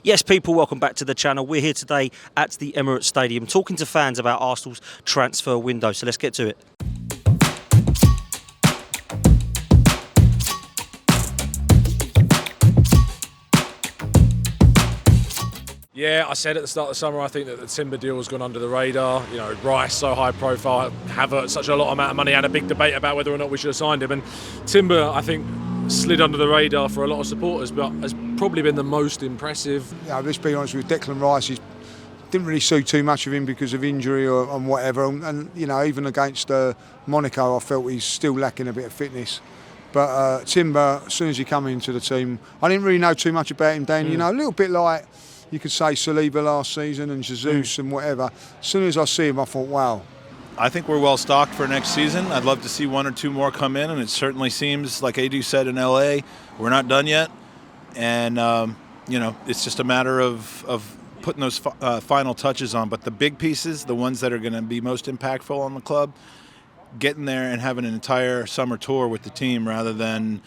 Yes, people, welcome back to the channel. We're here today at the Emirates Stadium talking to fans about Arsenal's transfer window. So let's get to it. Yeah, I said at the start of the summer, I think that the Timber deal has gone under the radar. You know, Rice, so high profile, Havertz, such a lot amount of money, had a big debate about whether or not we should have signed him. And Timber, I think, slid under the radar for a lot of supporters, but has probably been the most impressive. Yeah, let's be honest with Declan Rice. He didn't really see too much of him because of injury or whatever. And you know, even against Monaco, I felt he's still lacking a bit of fitness. But Timber, as soon as he came into the team, I didn't really know too much about him, Dan. You know, a little bit like you could say Saliba last season and Jesus and whatever. As soon as I see him, I thought, wow. I think we're well stocked for next season. I'd love to see one or two more come in, and it certainly seems, like Adu said in LA, we're not done yet. And, you know, it's just a matter of putting those final touches on. But the big pieces, the ones that are going to be most impactful on the club, getting there and having an entire summer tour with the team rather than,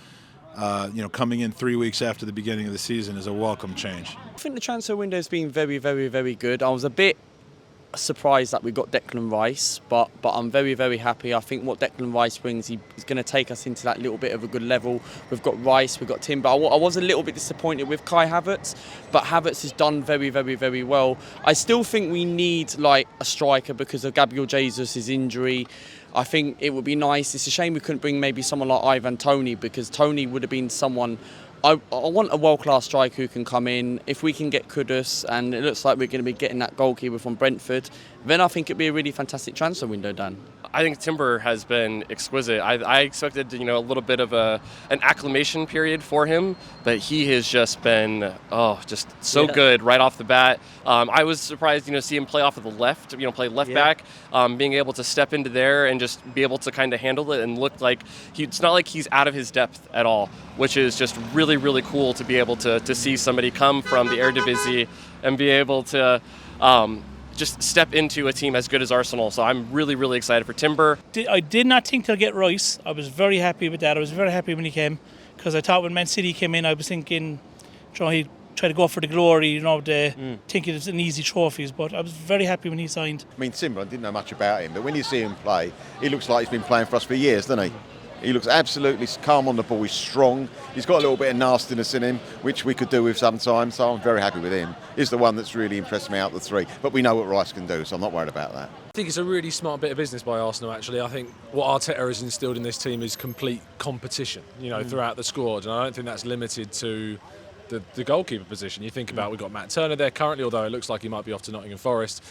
you know, coming in 3 weeks after the beginning of the season is a welcome change. I think the transfer window has been very, very, very good. I was a bit surprised that we got Declan Rice, but I'm very, very happy. I think what Declan Rice brings, he's going to take us into that little bit of a good level. We've got Rice, we've got Timber. I was a little bit disappointed with Kai Havertz, but Havertz has done very, very, very well. I still think we need like a striker because of Gabriel Jesus' injury. I think it would be nice. It's a shame we couldn't bring maybe someone like Ivan Toney, because Toney would have been someone. I want a world-class striker who can come in. If we can get Kudus, and it looks like we're going to be getting that goalkeeper from Brentford, then I think it'd be a really fantastic transfer window, Dan. I think Timber has been exquisite. I expected, you know, a little bit of an acclimation period for him, but he has just been, just so good right off the bat. I was surprised, you know, see him play off of the left, you know, play left back, being able to step into there and just be able to kind of handle it and look like it's not like he's out of his depth at all, which is just really, really cool to be able to see somebody come from the Eredivisie and be able to just step into a team as good as Arsenal. So I'm really, really excited for Timber. I did not think they'll get Rice. I was very happy with that. I was very happy when he came, because I thought when Man City came in, I was thinking, he'd try to go for the glory, you know, thinking it's an easy trophies. But I was very happy when he signed. I mean, Timber, I didn't know much about him, but when you see him play, he looks like he's been playing for us for years, doesn't he? He looks absolutely calm on the ball. He's strong. He's got a little bit of nastiness in him, which we could do with sometimes. So I'm very happy with him. He's the one that's really impressed me out of the three. But we know what Rice can do, so I'm not worried about that. I think it's a really smart bit of business by Arsenal, actually. I think what Arteta has instilled in this team is complete competition, you know, throughout the squad. And I don't think that's limited to the goalkeeper position. You think about, we've got Matt Turner there currently, although it looks like he might be off to Nottingham Forest.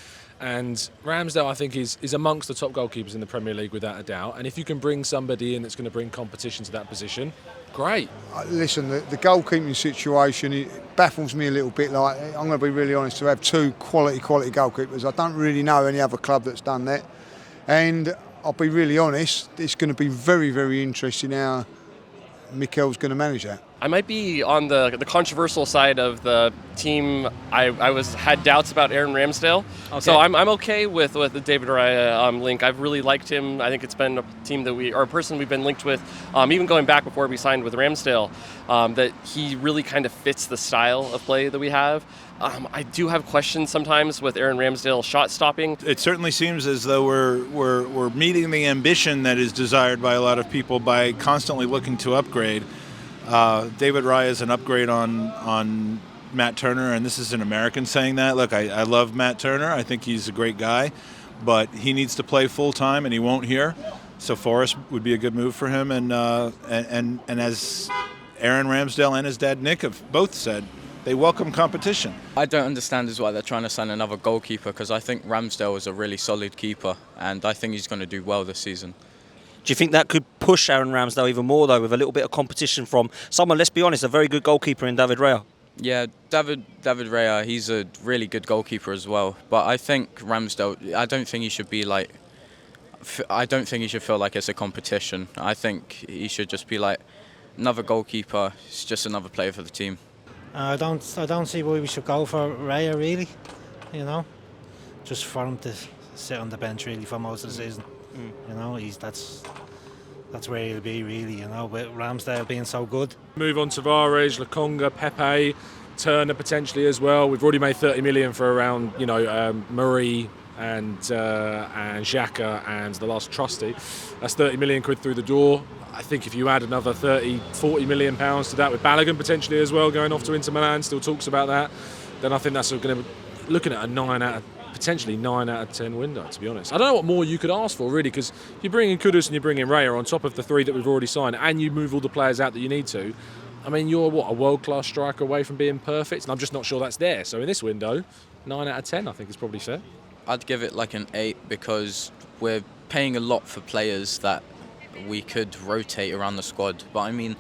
And Ramsdale, I think, is amongst the top goalkeepers in the Premier League without a doubt. And if you can bring somebody in that's going to bring competition to that position, great. Listen, the goalkeeping situation, it baffles me a little bit. Like, I'm going to be really honest, to have two quality goalkeepers. I don't really know any other club that's done that. And I'll be really honest, it's going to be very, very interesting how Mikel's going to manage that. I might be on the controversial side of the team. I had doubts about Aaron Ramsdale, so I'm okay with the David Raya link. I've really liked him. I think it's been a team a person we've been linked with, even going back before we signed with Ramsdale, that he really kind of fits the style of play that we have. I do have questions sometimes with Aaron Ramsdale's shot stopping. It certainly seems as though we're meeting the ambition that is desired by a lot of people by constantly looking to upgrade. David Raya is an upgrade on Matt Turner, and this is an American saying that. Look, I love Matt Turner. I think he's a great guy, but he needs to play full time, and he won't here. So Forrest would be a good move for him. And as Aaron Ramsdale and his dad Nick have both said, they welcome competition. I don't understand is why they're trying to sign another goalkeeper, because I think Ramsdale is a really solid keeper, and I think he's going to do well this season. Do you think that could push Aaron Ramsdale even more, though, with a little bit of competition from someone, let's be honest, a very good goalkeeper in David Raya? Yeah, David Raya, he's a really good goalkeeper as well. But I think Ramsdale, I don't think he should feel like it's a competition. I think he should just be like another goalkeeper. It's just another player for the team. I don't see why we should go for Raya, really. You know, just for him to sit on the bench really for most of the season. You know, that's where he'll be really. You know, with Ramsdale being so good. Move on to Tavares, Lokonga, Pepe, Turner potentially as well. We've already made 30 million for around, Murray and Xhaka and the last trustee. That's 30 million quid through the door. I think if you add another 40 million pounds to that, with Balogun potentially as well going off to Inter Milan, still talks about that, then I think that's going to be looking at a potentially 9 out of 10 window, to be honest. I don't know what more you could ask for, really, because you bring in Kudus and you bring in Raya on top of the 3 that we've already signed, and you move all the players out that you need to. I mean, you're, a world-class striker away from being perfect, and I'm just not sure that's there. So in this window, 9 out of 10, I think is probably fair. I'd give it like an 8 because we're paying a lot for players that we could rotate around the squad. But I mean,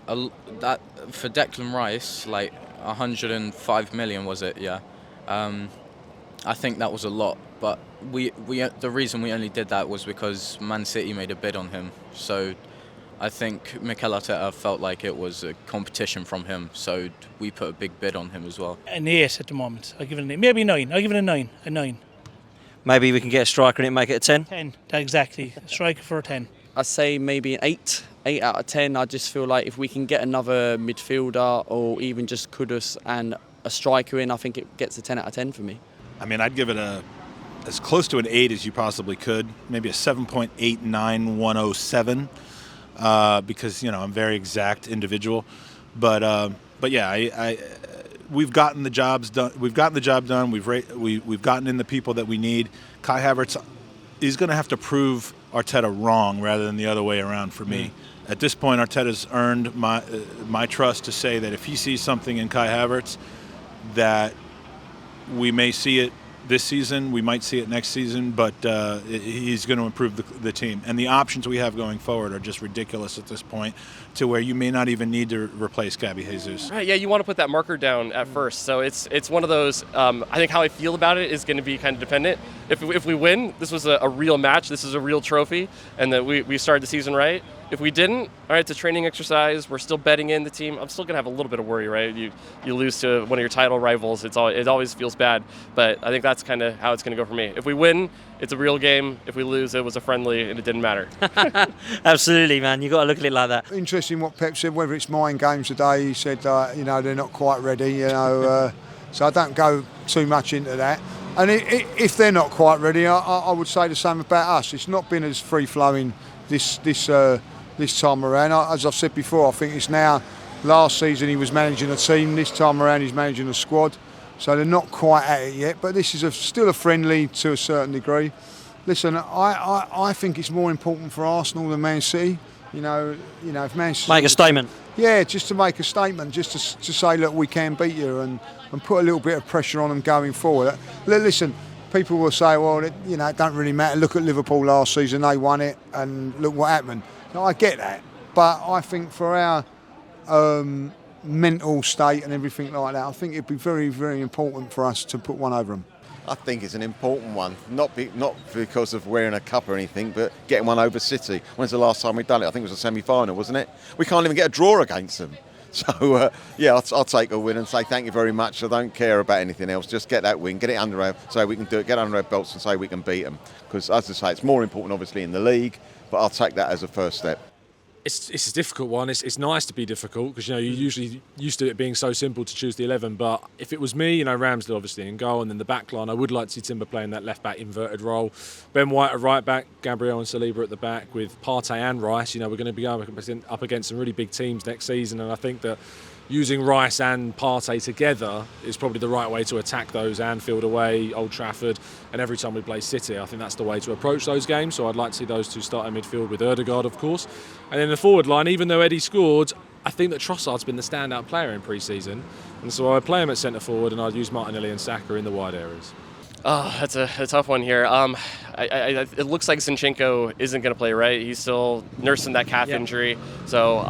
that for Declan Rice, like 105 million was it? Yeah. I think that was a lot, but the reason we only did that was because Man City made a bid on him. So I think Mikel Arteta felt like it was a competition from him, so we put a big bid on him as well. An 8 at the moment. I'll give it an 8. Maybe 9. I'll give it a 9. A 9. Maybe we can get a striker and make it a 10? 10. Exactly. A striker for a 10. I'd say maybe an 8. 8 out of 10. I just feel like if we can get another midfielder or even just Kudus and a striker in, I think it gets a 10 out of 10 for me. I mean, I'd give it as close to an 8 as you possibly could, maybe a 7.89107, because I'm a very exact individual. But yeah, we've gotten the jobs done. We've gotten the job done. We've gotten in the people that we need. Kai Havertz is going to have to prove Arteta wrong rather than the other way around for me. At this point, Arteta's earned my trust to say that if he sees something in Kai Havertz that we may see it this season, we might see it next season, but he's going to improve the team. And the options we have going forward are just ridiculous at this point, to where you may not even need to replace Gabby Jesus. Right, yeah, you want to put that marker down at first. So it's one of those, I think how I feel about it is going to be kind of dependent. If we win, this was a real match, this is a real trophy, and that we started the season right. If we didn't, all right, it's a training exercise. We're still betting in the team. I'm still going to have a little bit of worry, right? You lose to one of your title rivals. It always feels bad. But I think that's kind of how it's going to go for me. If we win, it's a real game. If we lose, it was a friendly and it didn't matter. Absolutely, man. You've got to look at it like that. Interesting what Pep said, whether it's mind games today. He said, they're not quite ready, so I don't go too much into that. And if they're not quite ready, I would say the same about us. It's not been as free-flowing this time around. As I've said before, I think it's now, last season he was managing a team, this time around he's managing a squad, so they're not quite at it yet, but this is still a friendly to a certain degree. Listen, I think it's more important for Arsenal than Man City. If Man City... Make a statement. Yeah, just to make a statement, just to say, look, we can beat you and put a little bit of pressure on them going forward. Listen, people will say, well, it don't really matter. Look at Liverpool last season, they won it, and look what happened. No, I get that, but I think for our mental state and everything like that, I think it'd be very, very important for us to put one over them. I think it's an important one, not because of wearing a cup or anything, but getting one over City. When's the last time we've done it? I think it was a semi-final, wasn't it? We can't even get a draw against them. So, I'll take a win and say thank you very much. I don't care about anything else. Just get that win, get it under our, so we can do it, get under our belts and say we can beat them. Because, as I say, it's more important, obviously, in the league, but I'll take that as a first step. It's a difficult one. It's nice to be difficult because, you're usually used to it being so simple to choose the 11. But if it was me, Ramsdale obviously in goal, and then the back line, I would like to see Timber playing that left-back inverted role. Ben White at right-back, Gabriel and Saliba at the back with Partey and Rice. We're going to be up against some really big teams next season, and I think that using Rice and Partey together is probably the right way to attack those. Anfield away, Old Trafford, and every time we play City, I think that's the way to approach those games. So I'd like to see those two start in midfield with Ødegaard, of course. And then the forward line, even though Eddie scored, I think that Trossard's been the standout player in pre-season. And so I'd play him at centre forward and I'd use Martinelli and Saka in the wide areas. Oh, that's a tough one here. It looks like Zinchenko isn't going to play, right? He's still nursing that calf injury. So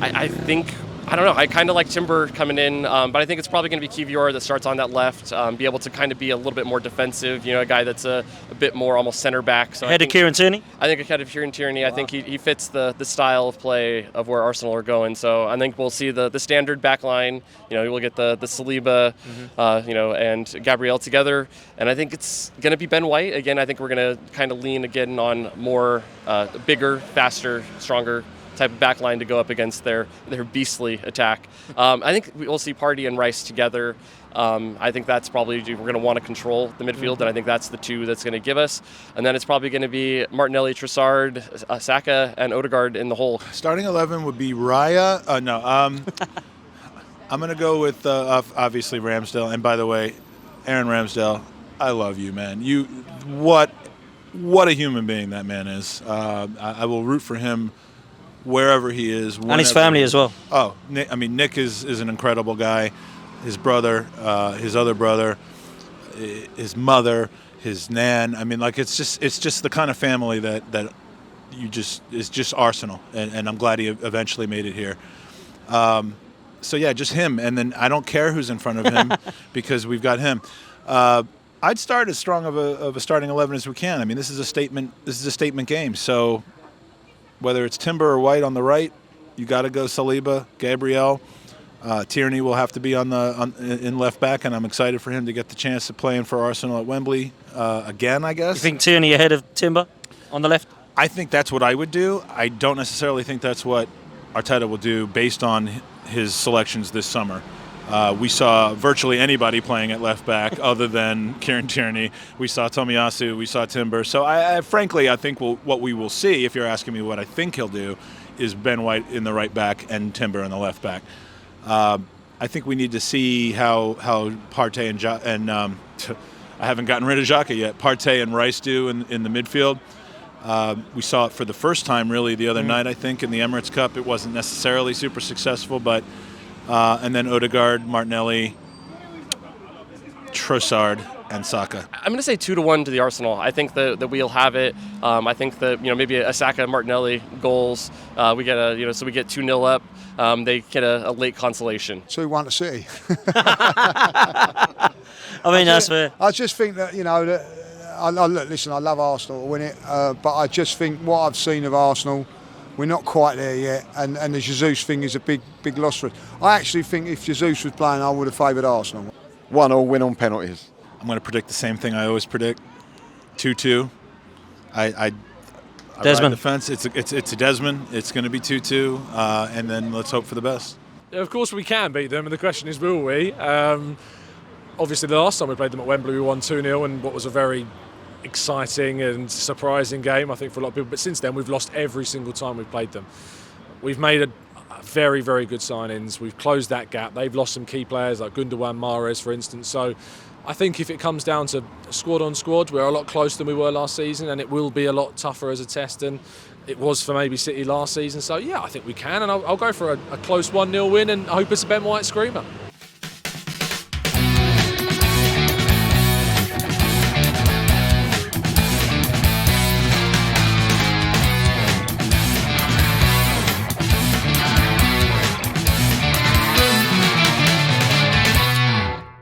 I think... I don't know. I kind of like Timber coming in, but I think it's probably going to be Kivior that starts on that left, be able to kind of be a little bit more defensive, a guy that's a bit more almost center back. So Ahead of Kieran Tierney? I think ahead of Kieran Tierney. Wow. I think he fits the style of play of where Arsenal are going. So I think we'll see the standard back line. We'll get the Saliba, and Gabriel together. And I think it's going to be Ben White. Again, I think we're going to kind of lean again on more bigger, faster, stronger type of back line to go up against their beastly attack. I think we'll see Partey and Rice together. I think that's probably, we're going to want to control the midfield, and I think that's the two that's going to give us. And then it's probably going to be Martinelli, Trossard, Saka, and Odegaard in the hole. Starting 11 would be Raya. I'm going to go with obviously Ramsdale. And by the way, Aaron Ramsdale, I love you, man. What a human being that man is. I will root for him wherever he is. And his family as well. Oh, Nick is an incredible guy. His brother, his other brother, his mother, his nan. I mean, like, it's just the kind of family that is just Arsenal, and I'm glad he eventually made it here. So yeah, just him, and then I don't care who's in front of him because we've got him. I'd start as strong of a starting 11 as we can. I mean, this is a statement. This is a statement game. So whether it's Timber or White on the right, you got to go Saliba, Gabriel. Tierney will have to be in left back, and I'm excited for him to get the chance of playing for Arsenal at Wembley again, I guess. You think Tierney ahead of Timber on the left? I think that's what I would do. I don't necessarily think that's what Arteta will do based on his selections this summer. We saw virtually anybody playing at left back other than Kieran Tierney. We saw Tomiyasu, we saw Timber. So frankly, I think what we will see, if you're asking me what I think he'll do, is Ben White in the right back and Timber in the left back. I think we need to see how Partey and I haven't gotten rid of Xhaka yet. Partey and Rice do in the midfield. We saw it for the first time really the other night, I think, in the Emirates Cup. It wasn't necessarily super successful, but and then Odegaard, Martinelli, Trossard, and Saka. I'm going to say 2-1 to the Arsenal. I think that we'll have it. I think that maybe a Saka, Martinelli goals. We get so we get 2-0 up. They get a late consolation. 2-1 to City. I mean, that's fair. I just think that listen, I love Arsenal to win it, but I just think what I've seen of Arsenal, we're not quite there yet, and the Jesus thing is a big loss for us. I actually think if Jesus was playing, I would have favoured Arsenal. 1-1 win on penalties. I'm going to predict the same thing I always predict. 2-2. I Desmond. ride the fence. It's a Desmond. It's going to be 2-2, and then let's hope for the best. Yeah, of course we can beat them, and the question is, will we? Obviously, the last time we played them at Wembley, we won 2-0, and what was a very exciting and surprising game, I think, for a lot of people. But since then, we've lost every single time we've played them. We've made a very, very good signings. We've closed that gap. They've lost some key players like Gundogan, Mahrez, for instance. So I think if it comes down to squad on squad, we're a lot closer than we were last season, and it will be a lot tougher as a test than it was for maybe City last season. So yeah, I think we can, and I'll go for a close 1-0 win and I hope it's a Ben White screamer.